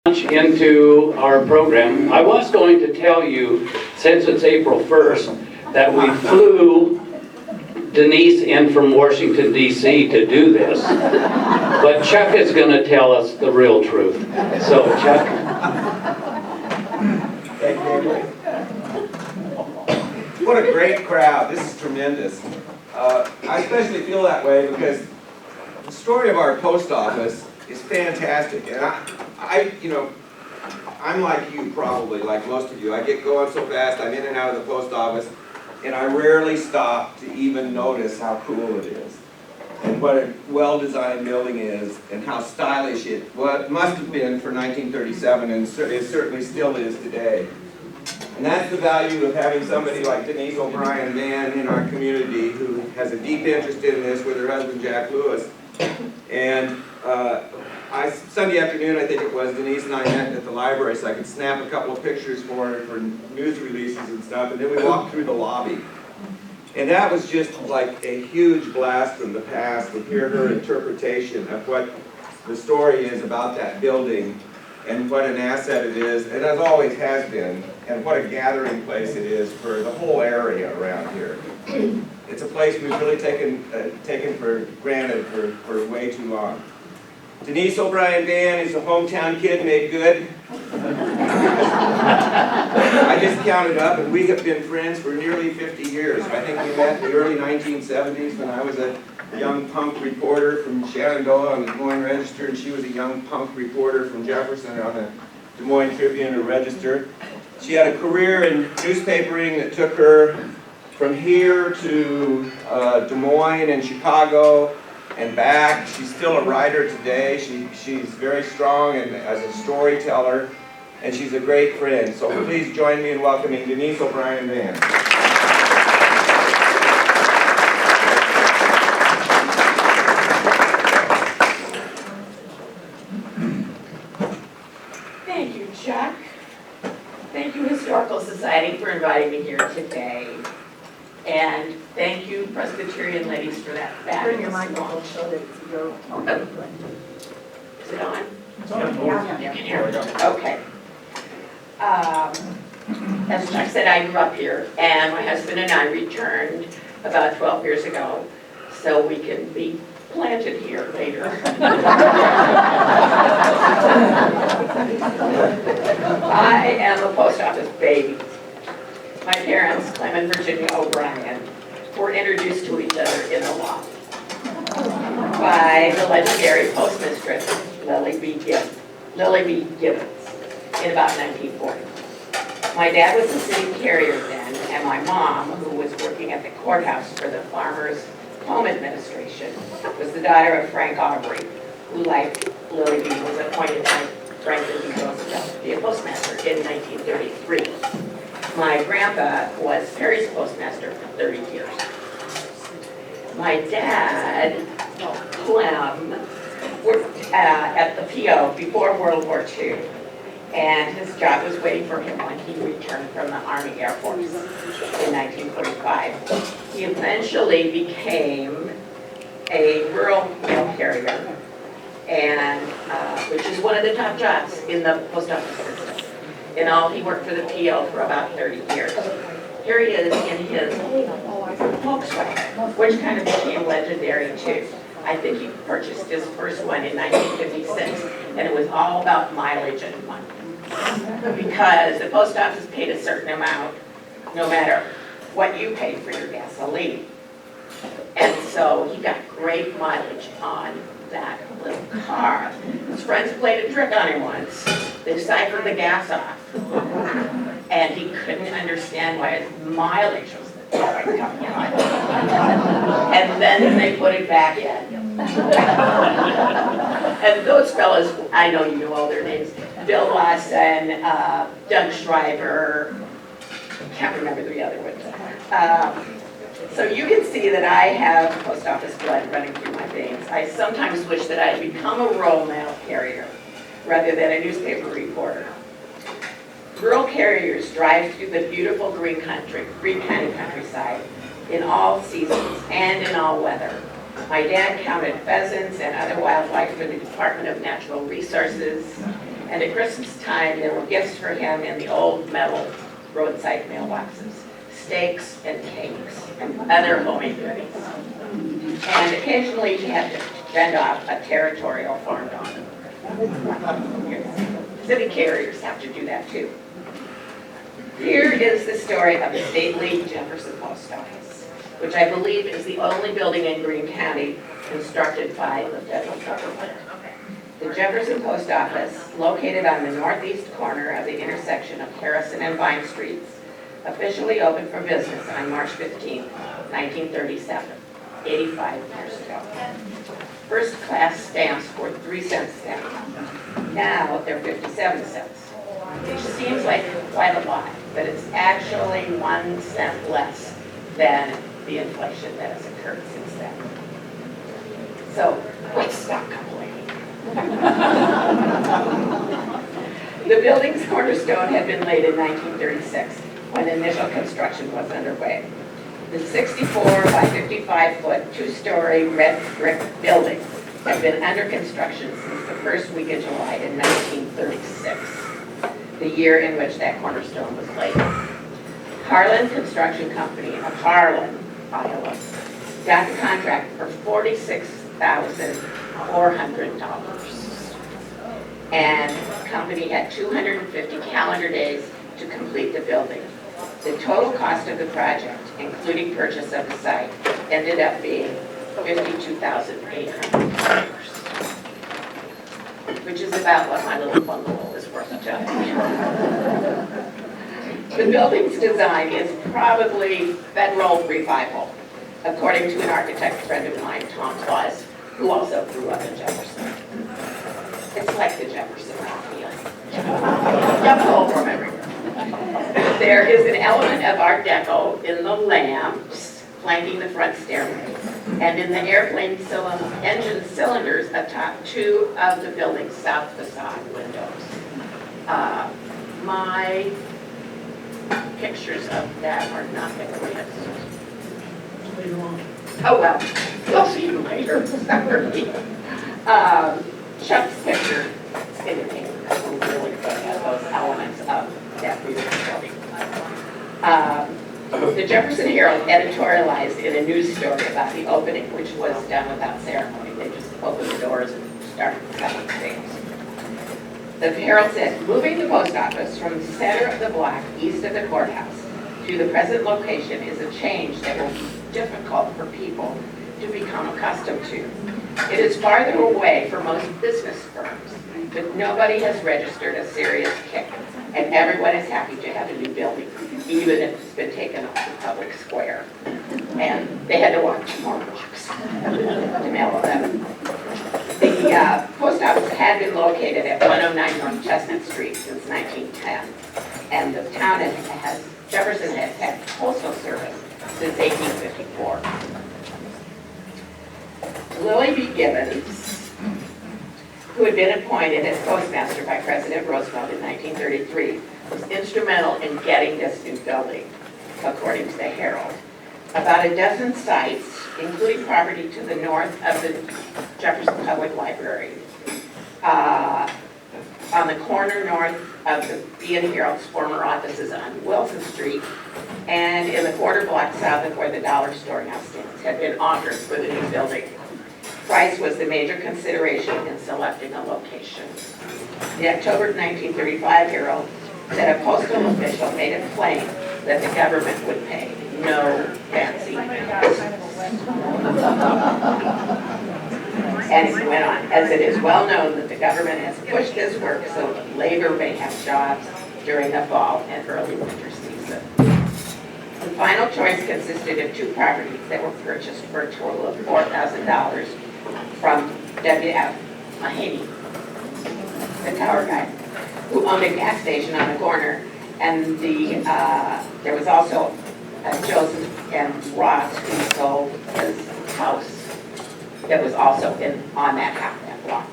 Into our program. I was going to tell you, since it's April 1st, that we flew Denise in from Washington, D.C. to do this. But Chuck is going to tell us the real truth. So, Chuck. What a great crowd. This is tremendous. I especially feel that way because the story of our post office is fantastic. And I'm like you probably, like most of you. I get going so fast, I'm in and out of the post office, and I rarely stop to even notice how cool it is, and what a well-designed building is, and how stylish it must have been for 1937, and it certainly still is today. And that's the value of having somebody like Denise O'Brien Van in our community who has a deep interest in this with her husband Jack Lewis. And Sunday afternoon, I think it was, Denise and I met at the library so I could snap a couple of pictures for her for news releases and stuff, and then we walked through the lobby. And that was just like a huge blast from the past to hear her interpretation of what the story is about that building and what an asset it is, and as always has been, and what a gathering place it is for the whole area around here. It's a place we've really taken for granted for way too long. Denise O'Brien Van is a hometown kid made good. I just counted up, and we have been friends for nearly 50 years. I think we met in the early 1970s when I was a young punk reporter from Shenandoah on the Des Moines Register, and she was a young punk reporter from Jefferson on the Des Moines Tribune or Register. She had a career in newspapering that took her from here to Des Moines and Chicago and back. She's still a writer today. She's very strong and as a storyteller, and she's a great friend. So please join me in welcoming Denise O'Brien Van. Thank you, Chuck. Thank you, Historical Society, for inviting me here today. And thank you, Presbyterian ladies, for that fabulous. Turn your microphone so that you're. Is it on? It's on. Yeah. You can hear it. Okay. As Chuck said, I grew up here, and my husband and I returned about 12 years ago, so we can be planted here later. I am a post office baby. My parents, Clem and Virginia O'Brien, were introduced to each other in the loft by the legendary postmistress Lilly B Gibbons in about 1940. My dad was a city carrier then, and my mom, who was working at the courthouse for the Farmers Home Administration, was the daughter of Frank Aubrey, who, like Lilly B, was appointed by Franklin D. Roosevelt to be a postmaster in 1933. My grandpa was Perry's postmaster for 30 years. My dad, Clem, worked at the PO before World War II, and his job was waiting for him when he returned from the Army Air Force in 1945. He eventually became a rural mail carrier, and which is one of the top jobs in the post office business. In all, he worked for the PO for about 30 years. Here he is in his Volkswagen, which kind of became legendary too. I think he purchased his first one in 1956, and it was all about mileage and money. Because the post office paid a certain amount, no matter what you paid for your gasoline. And so he got great mileage on that little car. His friends played a trick on him once. They siphoned the gas off. And he couldn't understand why his mileage was coming out. And then they put it back in. And those fellas, I know you know all their names, Bill Lawson, Doug Schreiber, can't remember the other ones. So you can see that I have post office blood running through my veins. I sometimes wish that I had become a rural mail carrier rather than a newspaper reporter. Rural carriers drive through the beautiful green county countryside in all seasons and in all weather. My dad counted pheasants and other wildlife for the Department of Natural Resources. And at Christmas time, there were gifts for him in the old metal roadside mailboxes, steaks and cakes and other homemade goodies. And occasionally he had to fend off a territorial farm dog. City carriers have to do that too. Here is the story of the stately Jefferson Post Office, which I believe is the only building in Greene County constructed by the federal government. The Jefferson Post Office, located on the northeast corner of the intersection of Harrison and Vine Streets, officially opened for business on March 15, 1937, 85 years ago. First class stamps were 3 cents then. Now they're 57 cents, which seems like quite a lot, but it's actually 1 cent less than the inflation that has occurred since then. So let's stop complaining. The building's cornerstone had been laid in 1936 when initial construction was underway. The 64 by 55 foot, 2-story red brick building had been under construction since the first week of July in 1936, the year in which that cornerstone was laid. Harlan Construction Company of Harlan, Iowa, got the contract for $46,400. And the company had 250 calendar days to complete the building. The total cost of the project, including purchase of the site, ended up being $52,800, which is about what my little bungalow is worth today. The building's design is probably federal revival, according to an architect friend of mine, Tom Claus, who also grew up in Jefferson. It's like the Jefferson Mafia. Jump home from everywhere. There is an element of Art Deco in the lamps flanking the front stairway, and in the airplane engine cylinders atop 2 of the building's south facade windows. My pictures of that are not the greatest. Oh well, we'll see you later. Sorry. Chuck's picture indicates that we're really good at those elements of that beautiful building. The Jefferson Herald editorialized in a news story about the opening, which was done without ceremony. They just opened the doors and started cutting stamps. The Herald said, moving the post office from the center of the block east of the courthouse to the present location is a change that will be difficult for people to become accustomed to. It is farther away for most business firms, but nobody has registered a serious kick, and everyone is happy to have a new building, even if it's been taken off the public square. And they had to walk 2 more blocks to mail them. The post office had been located at 109 North Chestnut Street since 1910, and the town Jefferson has had postal service since 1854. Lilly B Gibbons, who had been appointed as postmaster by President Roosevelt in 1933, was instrumental in getting this new building, according to the Herald. About a dozen sites, including property to the north of the Jefferson Public Library, on the corner north of the Bee and Herald's former offices on Wilson Street, and in the quarter block south of where the dollar store now stands, had been offered for the new building. Price was the major consideration in selecting a location. The October 1935 Herald said a postal official made it plain that the government would pay no fancy price. And it went on, as it is well known that the government has pushed this work so that labor may have jobs during the fall and early winter season. The final choice consisted of 2 properties that were purchased for a total of $4,000 from W.F. Mahaney, the tower guy, who owned a gas station on the corner, and there was also Joseph and Ross, who sold his house that was also on that half that block.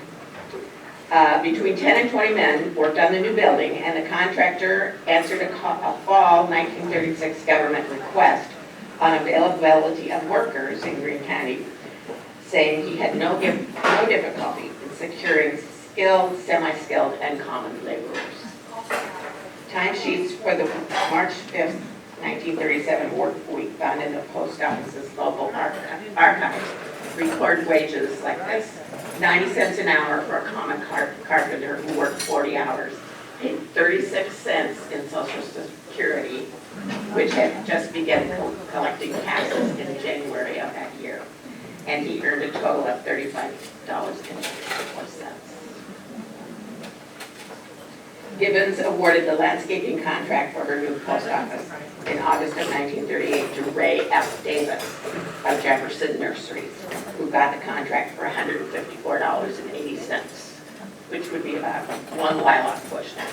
Between 10 and 20 men worked on the new building, and the contractor answered a fall 1936 government request on availability of workers in Greene County, saying he had no difficulty in securing skilled, semi-skilled, and common laborers. Timesheets for the March 5th, 1937 work week found in the post office's local archives record wages like this: 90 cents an hour for a common carpenter who worked 40 hours, paid 36 cents in Social Security, which had just begun collecting taxes in January of that year. And he earned a total of $35.54. Gibbons awarded the landscaping contract for her new post office in August of 1938 to Ray F. Davis of Jefferson Nurseries, who got the contract for $154.80, which would be about one lilac bush now.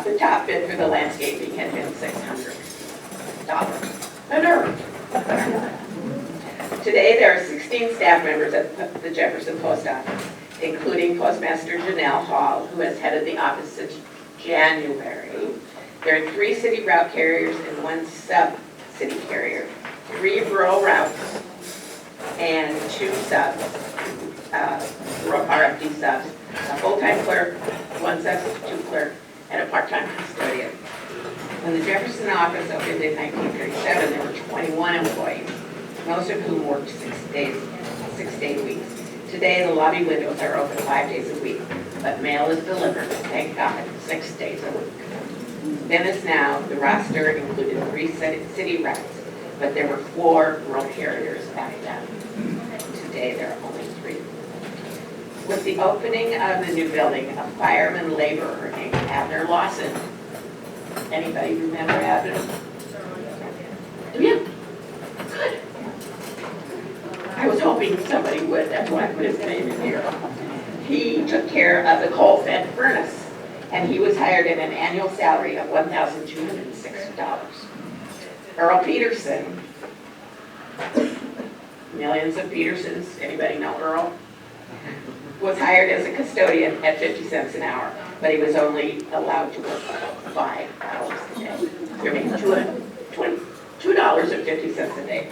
The top bid for the landscaping had been $600. Today, there are 16 staff members at the Jefferson Post Office, including Postmaster Janelle Hall, who has headed the office since January. There are 3 city route carriers and 1 sub-city carrier, 3 rural routes, and 2 subs, RFD subs, a full-time clerk, 1 substitute clerk, and a part-time custodian. When the Jefferson office opened in 1937, there were 21 employees, most of whom worked 6-day weeks. Today, the lobby windows are open 5 days a week, but mail is delivered, thank God, 6 days a week. Then as now, the roster included 3 city routes, but there were 4 rural carriers back then. Today, there are only 3. With the opening of the new building, a fireman laborer named Abner Lawson. Anybody remember Abner? Yeah. Good. I was hoping somebody would, that's why I put his name in here. He took care of the coal-fed furnace, and he was hired at an annual salary of $1,260. Earl Peterson, millions of Petersons, anybody know Earl? Was hired as a custodian at 50 cents an hour, but he was only allowed to work 5 hours a day. I mean, $2.50 a day.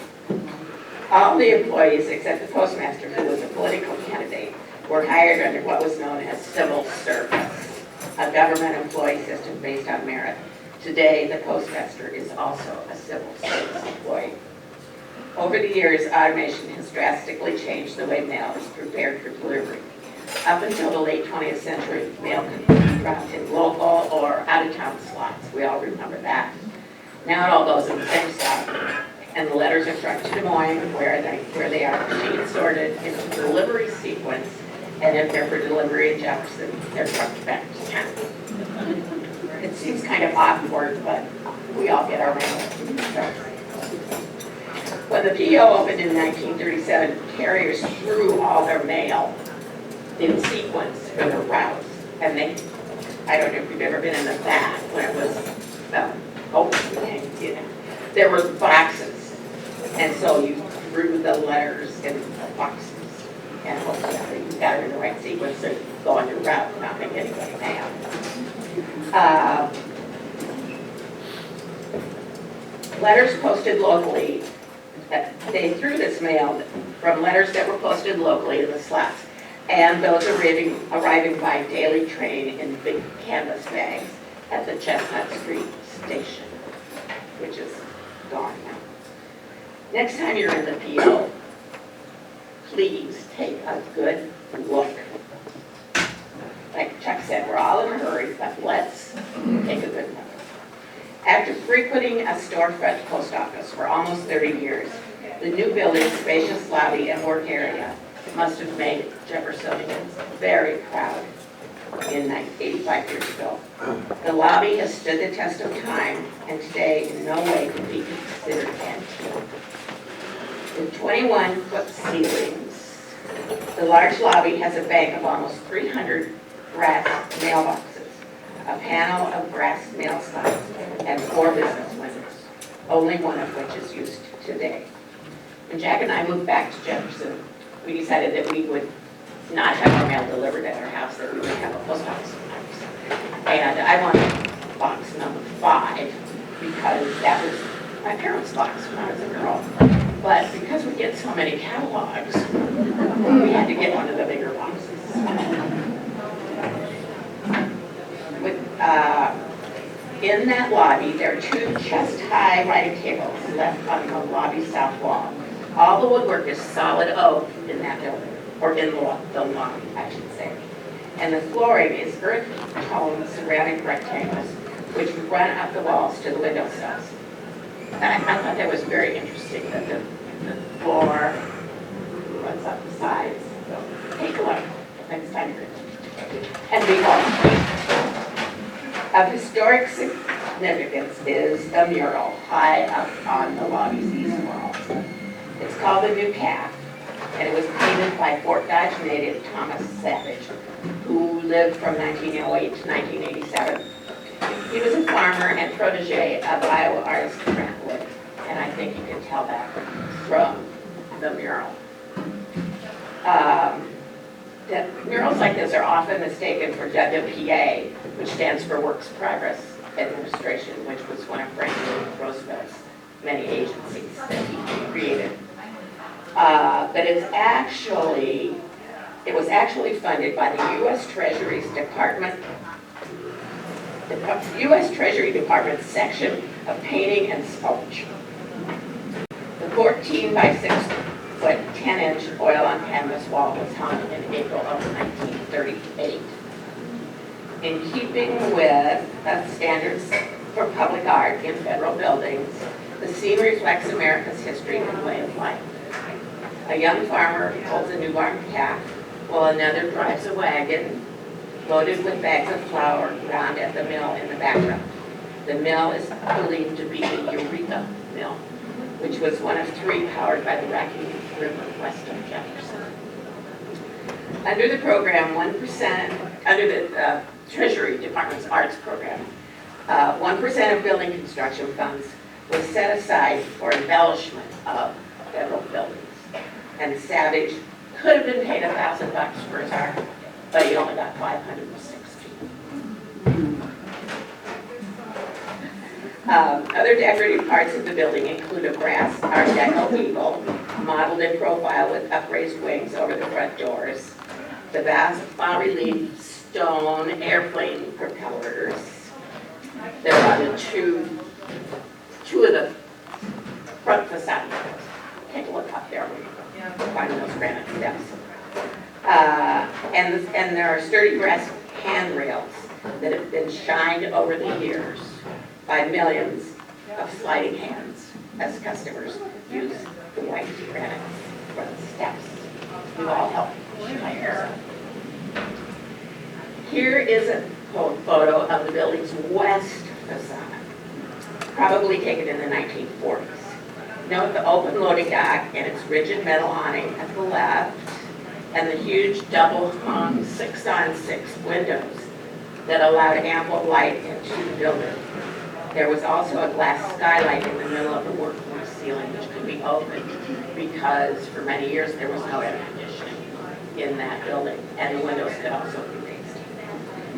All the employees, except the postmaster, who was a political candidate, were hired under what was known as civil service, a government employee system based on merit. Today, the postmaster is also a civil service employee. Over the years, automation has drastically changed the way mail is prepared for delivery. Up until the late 20th century, mail could be dropped in local or out-of-town slots. We all remember that. Now it all goes in the same slot, and the letters are trucked to Des Moines, where they are machine sorted in a delivery sequence, and if they're for delivery in Jefferson, they're trucked back to town. It seems kind of awkward, but we all get our mail. When the PO opened in 1937, carriers threw all their mail in sequence for the routes, and I don't know if you've ever been in the back when it was open, you know, there were boxes, and so you threw the letters in the boxes, and hopefully you got it in the right sequence so you could go on your route and not make anybody mad. Letters posted locally, they threw this mail from letters that were posted locally in the slots, and those arriving by daily train in big canvas bags at the Chestnut Street station, which is gone now. Next time you're in the PO, please take a good look. Like Chuck said, we're all in a hurry, but let's take a good look. After frequenting a storefront post office for almost 30 years, the new building's spacious lobby and work area must have made Jeffersonians very proud in 85 years ago. The lobby has stood the test of time, and today in no way can be considered antique. With 21-foot ceilings, the large lobby has a bank of almost 300 brass mailboxes, a panel of brass mail slots, and 4 business windows, only one of which is used today. When Jack and I moved back to Jefferson, we decided that we would not have our mail delivered at our house, that we would have a post office in our house. And I wanted box number 5 because that was my parents' box when I was a girl. But because we get so many catalogs, We had to get one of the bigger boxes. In that lobby, there are 2 chest-high writing tables left on the lobby south wall. All the woodwork is solid oak in that building, or in the lobby, I should say. And the flooring is earth tone ceramic rectangles, which run up the walls to the window sills. And I thought that was very interesting, that the floor runs up the sides. So take a look next time you're in. And behold, of historic significance is the mural high up on the lobby's east wall. It's called the New Calf, and it was painted by Fort Dodge native Thomas Savage, who lived from 1908 to 1987. He was a farmer and protege of Iowa artist Grant Wood, and I think you can tell that from the mural. Murals like this are often mistaken for WPA, which stands for Works Progress Administration, which was one of Franklin Roosevelt's many agencies that he created. But it was actually funded by the U.S. Treasury's Department, the U.S. Treasury Department section of painting and sculpture. The 14 by 6 foot 10-inch oil on canvas wall was hung in April of 1938. In keeping with standards for public art in federal buildings, the scene reflects America's history and way of life. A young farmer holds a newborn calf, while another drives a wagon loaded with bags of flour ground at the mill in the background. The mill is believed to be the Eureka Mill, which was one of 3 powered by the Rocky River west of Jefferson. Under the program, 1%, under the Treasury Department's arts program, 1% of building construction funds was set aside for embellishment of federal buildings. And Savage could have been paid $1,000 for his art, but he only got $560. Other decorative parts of the building include a brass Art Deco eagle, modeled in profile with upraised wings over the front doors, the bas-relief stone airplane propellers. There are the two of the front facade windows. Take a look up there. Find those granite steps. And there are sturdy brass handrails that have been shined over the years by millions of sliding hands as customers use the white granite for the steps. You all help shine. Here is a photo of the building's west facade, probably taken in the 1940s. Note the open loading dock and its rigid metal awning at the left, and the huge double-hung 6-on-6 windows that allowed ample light into the building. There was also a glass skylight in the middle of the workroom ceiling, which could be opened because for many years there was no air conditioning in that building, and the windows could also be raised.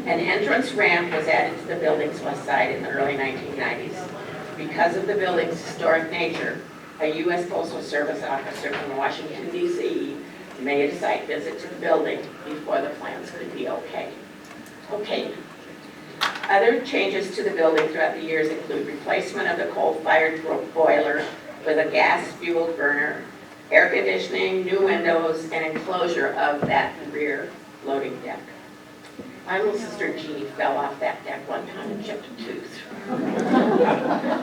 An entrance ramp was added to the building's west side in the early 1990s. Because of the building's historic nature, a U.S. Postal Service officer from Washington, D.C. made a site visit to the building before the plans could be okayed. Other changes to the building throughout the years include replacement of the coal-fired boiler with a gas-fueled burner, air conditioning, new windows, and enclosure of that rear loading deck. My little sister Jeannie fell off that deck one time and chipped a tooth.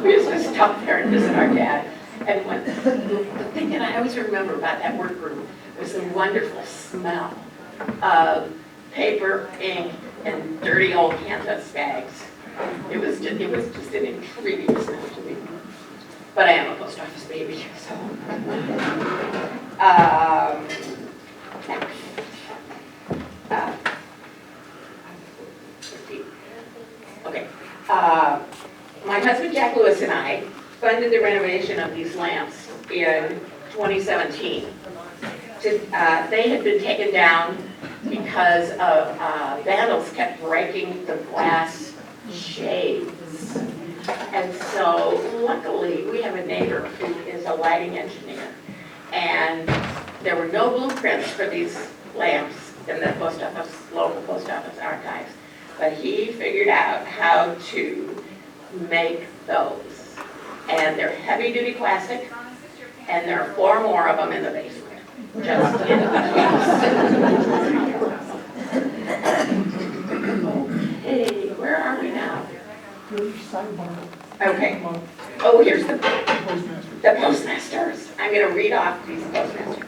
We used to stop there and visit our dad. And the thing that I always remember about that workroom was the wonderful smell of paper, ink, and dirty old canvas bags. It was just an intriguing smell to me. But I am a post office baby, so. My husband Jack Lewis and I funded the renovation of these lamps in 2017. They had been taken down because of vandals kept breaking the glass shades. And so luckily we have a neighbor who is a lighting engineer, and there were no blueprints for these lamps in the post office, local post office archives, but he figured out how to make those. And they're heavy-duty plastic, and there are 4 more of them in the basement, just in Okay, where are we now? Okay. Oh, here's the postmasters. I'm going to read off these postmasters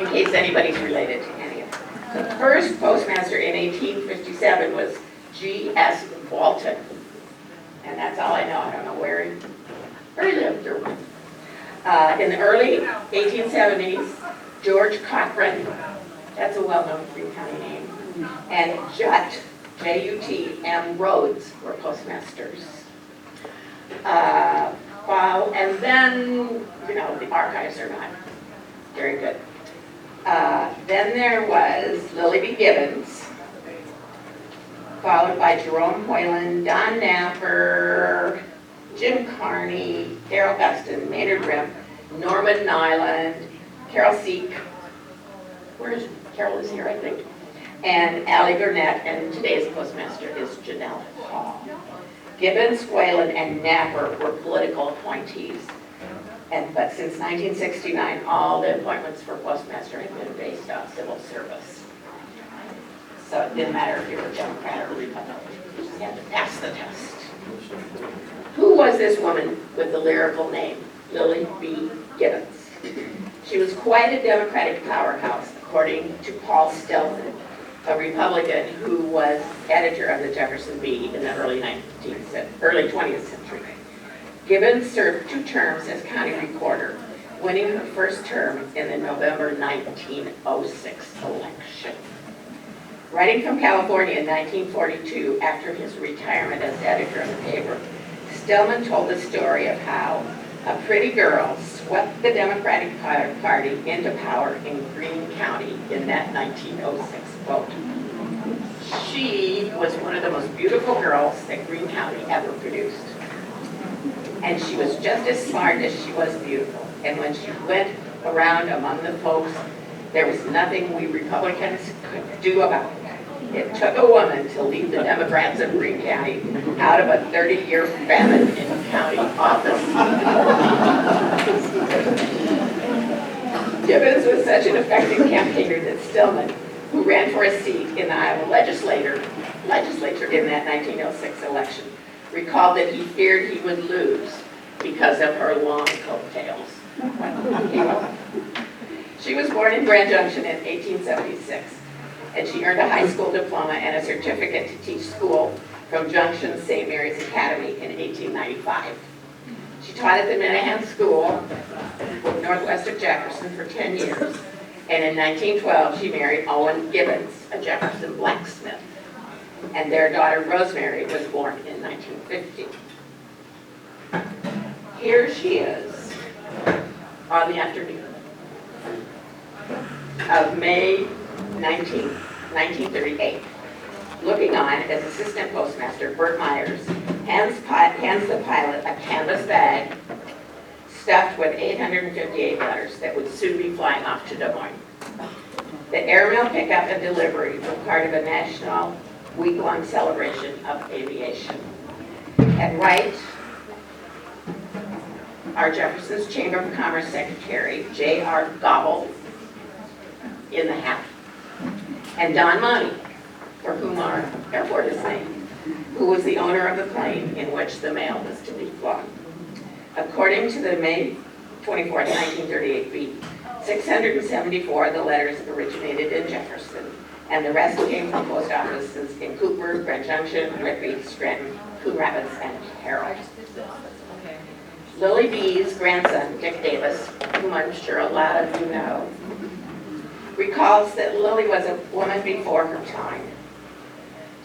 in case anybody's related to any of them. The first postmaster in 1857 was G.S. Walton. And that's all I know. I don't know where he lived or when. In the early 1870s, George Cochran, that's a well-known Greene County name, and Jutt, J-U-T-M Rhodes were postmasters. And then, the archives are not very good. Then there was Lilly B Gibbons, followed by Jerome Hoyland, Don Napper, Jim Carney, Carol Guston, Maynard Rim, Norman Nyland, Carol Seek, where's Carol is here, I think, and Allie Burnett, and today's postmaster is Janelle Hall. Gibbons, Whalen, and Napper were political appointees, but since 1969, all the appointments for postmaster have been based on civil service. So it didn't matter if you were Democrat or Republican, you just had to pass the test. Who was this woman with the lyrical name, Lilly B Gibbons? She was quite a Democratic powerhouse, according to Paul Stillman, a Republican who was editor of the Jefferson Bee in the early 20th century. Gibbons served 2 terms as county recorder, winning her first term in the November 1906 election. Writing from California in 1942, after his retirement as editor of the paper, Stillman told the story of how a pretty girl swept the Democratic Party into power in Greene County in that 1906 vote. She was one of the most beautiful girls that Greene County ever produced. And she was just as smart as she was beautiful. And when she went around among the folks, there was nothing we Republicans could do about it. It took a woman to lead the Democrats of Greene County out of a 30-year famine in county office. Gibbons was such an effective campaigner that Stillman, who ran for a seat in the Iowa legislature in that 1906 election, recalled that he feared he would lose because of her long coattails. She was born in Grand Junction in 1876, and she earned a high school diploma and a certificate to teach school from Junction St. Mary's Academy in 1895. She taught at the Minahan School, northwest of Jefferson, for 10 years, and in 1912 she married Owen Gibbons, a Jefferson blacksmith, and their daughter Rosemary was born in 1950. Here she is on the afternoon of May 19, 1938. Looking on as assistant postmaster Bert Myers hands the pilot a canvas bag stuffed with 858 letters that would soon be flying off to Des Moines. The airmail pickup and delivery were part of a national week-long celebration of aviation. At right are Jefferson's Chamber of Commerce Secretary J.R. Gobble in the hat, and Don Monty, for whom our airport is named, who was the owner of the plane in which the mail was to be flown. According to the May 24, 1938 beat, 674 of the letters originated in Jefferson, and the rest came from post offices in Cooper, Grand Junction, Whitby, Scranton, Coon Rapids, and Carroll. Lilly B's grandson, Dick Davis, whom I'm sure a lot of you know, recalls that Lilly was a woman before her time.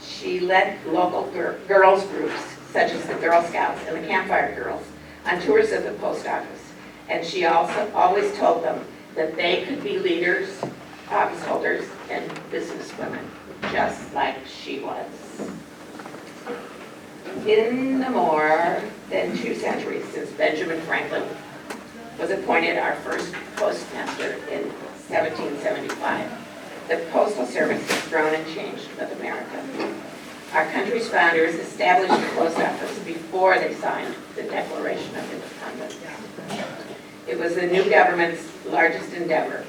She led local girls groups, such as the Girl Scouts and the Campfire Girls, on tours of the post office, and she also always told them that they could be leaders, office holders, and businesswomen, just like she was. In the more than 2 centuries since Benjamin Franklin was appointed our first postmaster in 1775. The Postal Service has grown and changed with America. Our country's founders established the post office before they signed the Declaration of Independence. It was the new government's largest endeavor,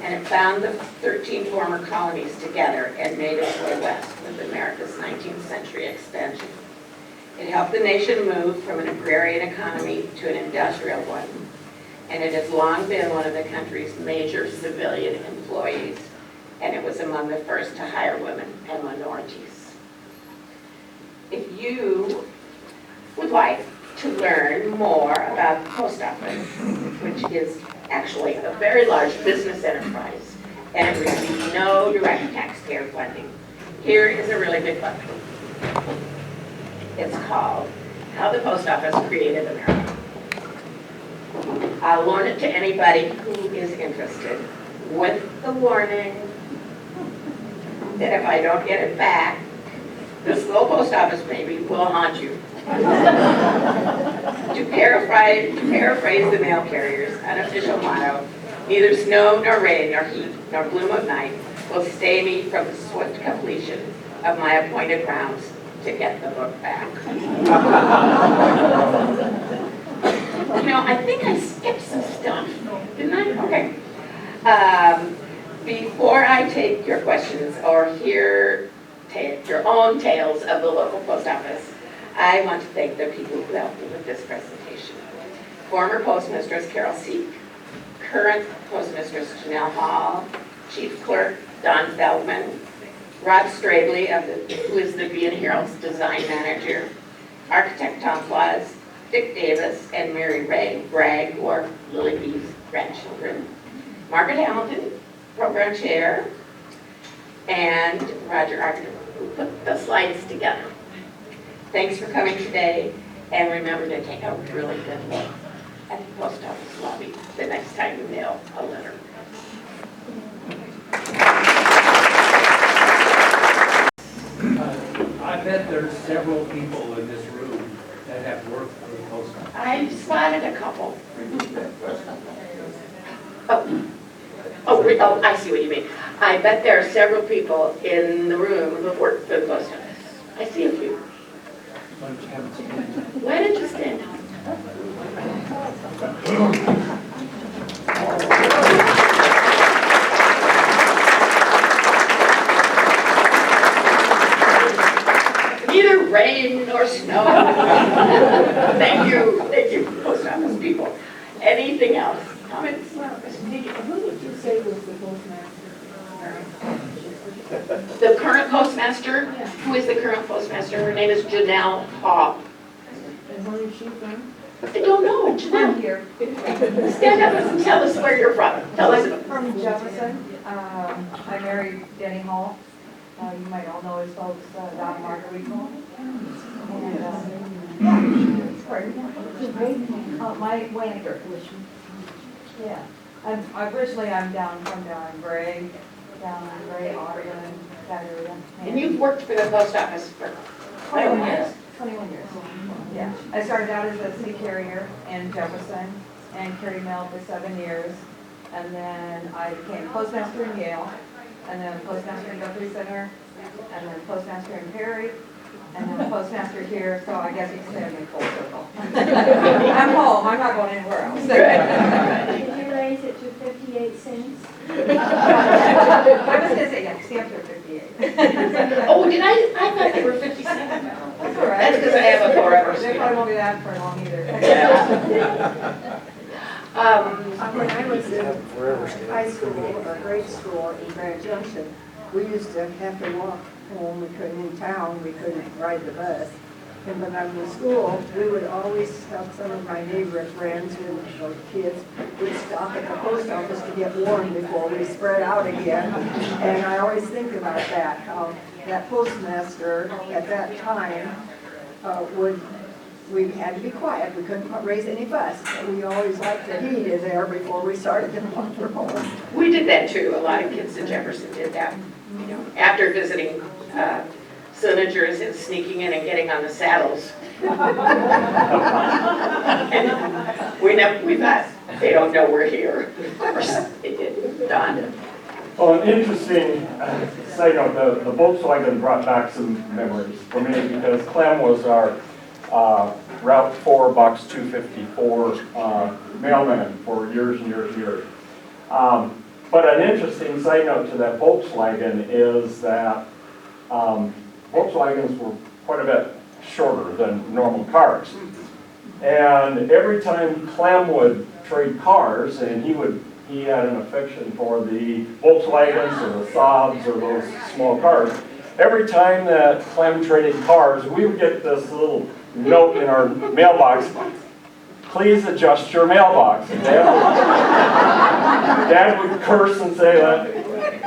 and it bound the 13 former colonies together and made its way west with America's 19th century expansion. It helped the nation move from an agrarian economy to an industrial one, and it has long been one of the country's major civilian employees, and it was among the first to hire women and minorities. If you would like to learn more about the post office, which is actually a very large business enterprise, and it receives no direct taxpayer funding, here is a really good book. It's called How the Post Office Created America. I'll loan it to anybody who is interested, with the warning that if I don't get it back, this little post office baby will haunt you. To paraphrase the mail carrier's unofficial motto, neither snow nor rain nor heat nor gloom of night will stay me from the swift completion of my appointed rounds to get the book back. I think I skipped some stuff, didn't I? Okay. Before I take your questions or hear your own tales of the local post office, I want to thank the people who helped me with this presentation. Former Postmistress Carol Seek, current Postmistress Janelle Hall, Chief Clerk Don Feldman, Rob Stradley, who is the Bean Herald's design manager, Architect Tom Claus, Dick Davis, and Mary Ray Bragg, who are Lilly B's grandchildren, Margaret Hamilton, program chair, and Roger Arkin, who put the slides together. Thanks for coming today, and remember to take a really good look at the post office lobby the next time you mail a letter. I bet there's several people in this room that have worked for the post office. I spotted a couple. Oh, I see what you mean. I bet there are several people in the room who have worked for the post office. I see a few. Why don't you have a stand? Why don't you stand? Neither rain nor snow. Thank you, post office people. Anything else? Comments? Who did you say was the postmaster? The current postmaster? Who is the current postmaster? Her name is Janelle Hall. And where is she from? I don't know, Janelle. Here. Stand up and tell us where you're from. Tell us. From Jefferson. I married Denny Hall. You might all know his folks, Don Marguerite Hall. And, my Wanniger. Yeah. Originally I'm from down in Gray, Audubon, that area. And you've worked for the post office for 21 years. 21 years. Yeah. I started out as a city carrier in Jefferson and carried mail for 7 years. And then I became postmaster in Yale, and then postmaster in Guthrie Center, and then postmaster in Perry, and then postmaster here, so I guess you can say I'm in full circle. I'm home, I'm not going anywhere else. Did you raise it to 58 cents? I was going to say, yeah, stamps are 58. Oh, did I thought they were 57. That's all right. That's because I have a forever They probably won't be that for long either. When I was in high school or grade school in Grand Junction, we used to have to walk home. We couldn't in town, we couldn't ride the bus. And when I was in school, we would always have some of my neighbor friends or kids would stop at the post office to get warm before we spread out again. And I always think about that, how that postmaster at that time we had to be quiet. We couldn't raise any fuss. We always liked the heat in there before we started to walk for home. We did that too. A lot of kids in Jefferson did that. You know, after visiting senators and sneaking in and getting on the saddles. And we thought, They don't know we're here. Of course, it didn't. Done. Well, an interesting side note, the Volkswagen brought back some memories for me because Clem was our Route 4 Box 254 mailman for years and years and years. But an interesting side note to that Volkswagen is that Volkswagens were quite a bit shorter than normal cars. And every time Clem would trade cars, and he had an affection for the Volkswagens or the Saabs or those small cars. Every time that Clem traded cars, we would get this little note in our mailbox, please adjust your mailbox. And Dad would curse and say that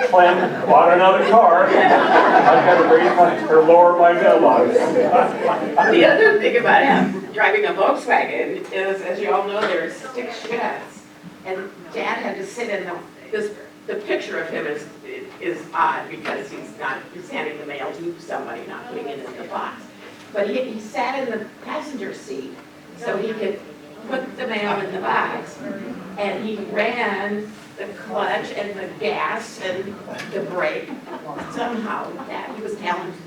Clem bought another car. I've got to raise or lower my mailbox. The other thing about driving a Volkswagen is, as you all know, there's 6 sheds. And Dad had to sit in the picture of him is odd because he's handing the mail to somebody, not putting it in the box. But he sat in the passenger seat so he could put the mail in the box. And he ran the clutch and the gas and the brake. Somehow, that he was talented.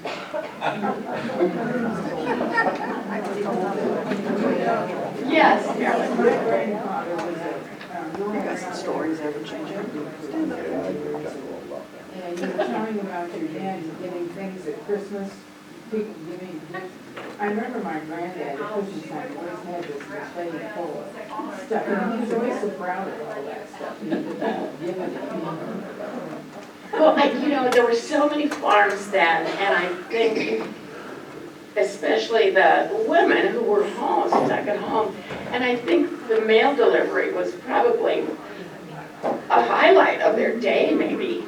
Yes, Carolyn. Stories ever change. And you were telling about your dad giving things at Christmas, people giving gifts. I remember my granddad at Christmas time always had this thing full of stuff, and he was always so proud of all that stuff. He would give it to people. Well, there were so many farms then, and I think especially the women who were home, stuck at home, and I think the mail delivery was probably a highlight of their day, maybe.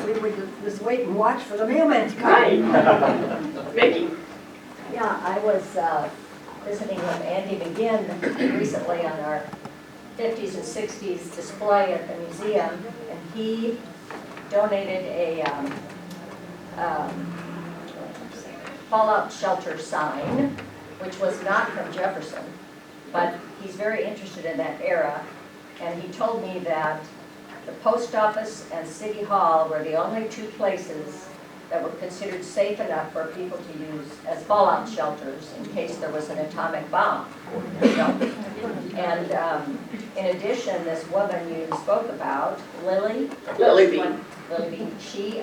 We would just wait and watch for the mailman to come. Right. Mickey. Yeah, I was visiting with Andy McGinn recently on our 50s and 60s display at the museum, and he donated a fallout shelter sign, which was not from Jefferson, but he's very interested in that era. And he told me that the post office and City Hall were the only 2 places that were considered safe enough for people to use as fallout shelters in case there was an atomic bomb. And in addition, this woman you spoke about, Lilly B. She,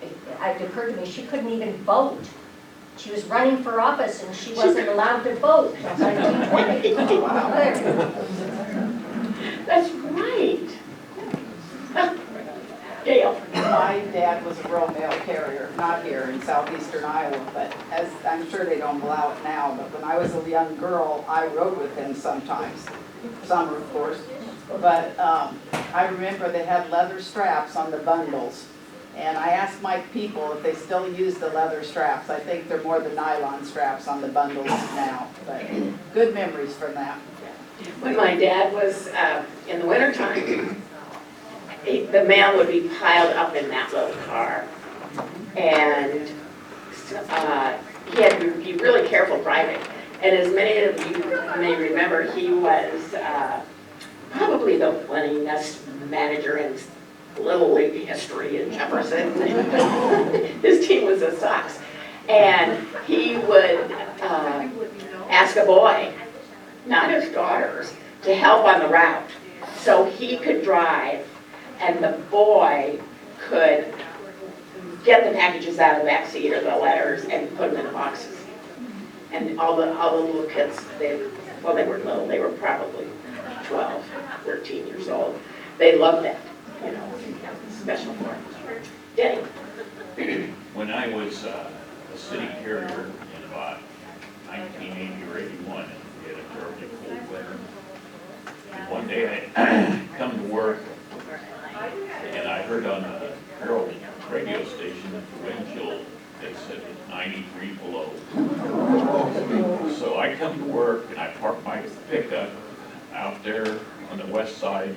it occurred to me, she couldn't even vote. She was running for office and she wasn't allowed to vote until 1920. Wow. That's right. Gail. My dad was a rural mail carrier, not here in southeastern Iowa, but as I'm sure they don't allow it now, but when I was a young girl, I rode with him sometimes. Summer, of course. But I remember they had leather straps on the bundles. And I asked my people if they still use the leather straps. I think they're more the nylon straps on the bundles now. But good memories from that. When my dad was in the wintertime, the mail would be piled up in that little car. And he had to be really careful driving. And as many of you may remember, he was probably the winningest manager in Little League history in Jefferson. His team was the Sox. And he would ask a boy, not his daughters, to help on the route. So he could drive and the boy could get the packages out of the back seat or the letters and put them in the boxes. And all the little kids, they were little, they were probably 12, 13 years old. They loved that. Special for him. Denny. When I was a city carrier in about 1980 or 81, and we had a terribly cold winter. And one day I come to work, and I heard on the Herald radio station that the wind chill, they said it was 93 below. So I come to work, and I park my pickup out there on the west side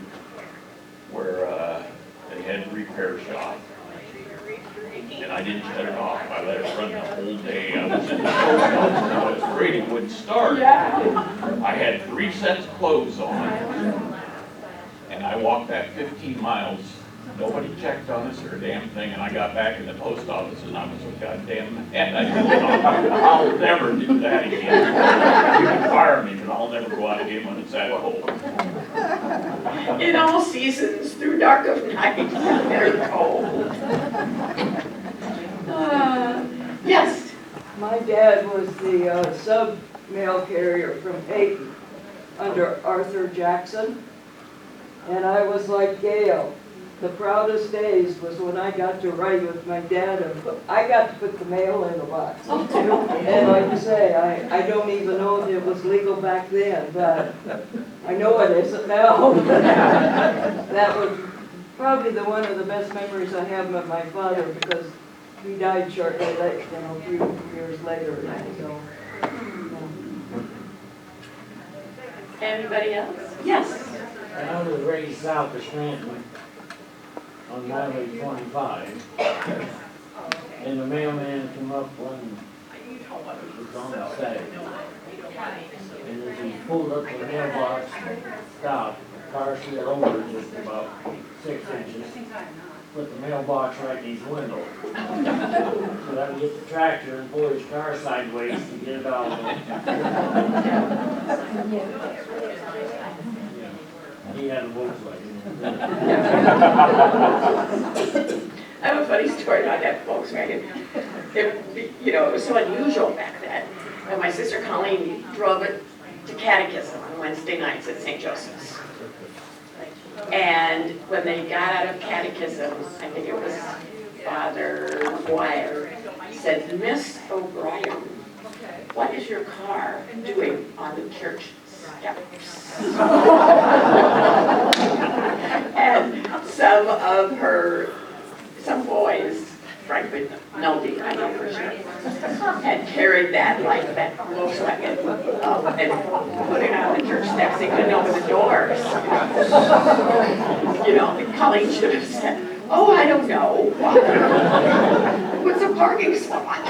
where they had a repair shop. And and I didn't shut it off. I let it run the whole day. I was in the post office, and I was afraid it wouldn't start. I had 3 sets of clothes on, and I walked that 15 miles. Nobody checked on us or a damn thing, and I got back in the post office, and I was a goddamn mad. I said, I'll never do that again. You can fire me, but I'll never go out again when it's that cold. In all seasons, through dark of night, very cold. Yes. My dad was the sub-mail carrier from Hayden under Arthur Jackson. And I was like Gail. The proudest days was when I got to ride with my dad and I got to put the mail in the box. And like you say, I don't even know if it was legal back then, but I know it isn't now. That was probably one of the best memories I have of my father because he died shortly later, a few years later. So, Anybody else? Yes. I was raised south of Scranton on Highway 25. And the mailman came up when it was on the side. And as he pulled up the mailbox and stopped, the car slid over just about 6 inches. Put the mailbox right in his window. So that would get the tractor and pull his car sideways to get it out of it. He had a Volkswagen. I have a funny story about that Volkswagen. It was so unusual back then. When my sister Colleen drove it to catechism on Wednesday nights at St. Joseph's. And when they got out of catechism, I think it was Father McGuire, said, Miss O'Brien, what is your car doing on the church steps? And some boys, frankly, Nelby, I know for sure, had carried that like that Volkswagen and put it on the church steps. They couldn't open the doors. Colleen should have said, oh, I don't know. What's a parking spot?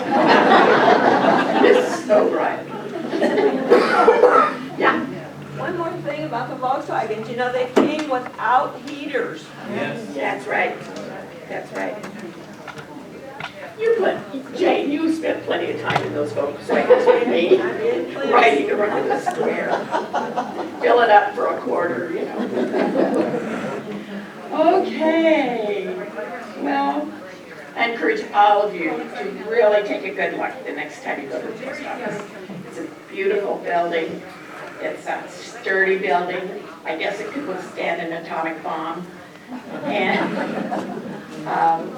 Miss O'Brien. Yeah. One more thing about the Volkswagens, they came without heaters. Yes. That's right. That's right. Jane, you spent plenty of time in those Volkswagens with me, riding around the square. Fill it up for a quarter, Okay. Well, I encourage all of you to really take a good look the next time you go to the post office. It's a beautiful building. It's a sturdy building. I guess it could withstand an atomic bomb. And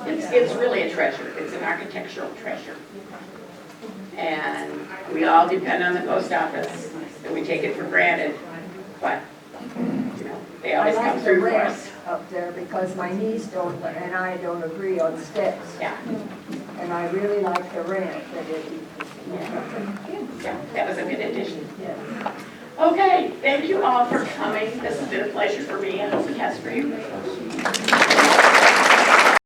it's really a treasure. It's an architectural treasure. And we all depend on the post office, and we take it for granted. But, they always come through for us. Up there because my niece and I don't agree on steps. Yeah. And I really like the ramp that it is. Yeah, that was a good addition. Yeah. Okay, thank you all for coming. This has been a pleasure for me. I hope it has for you.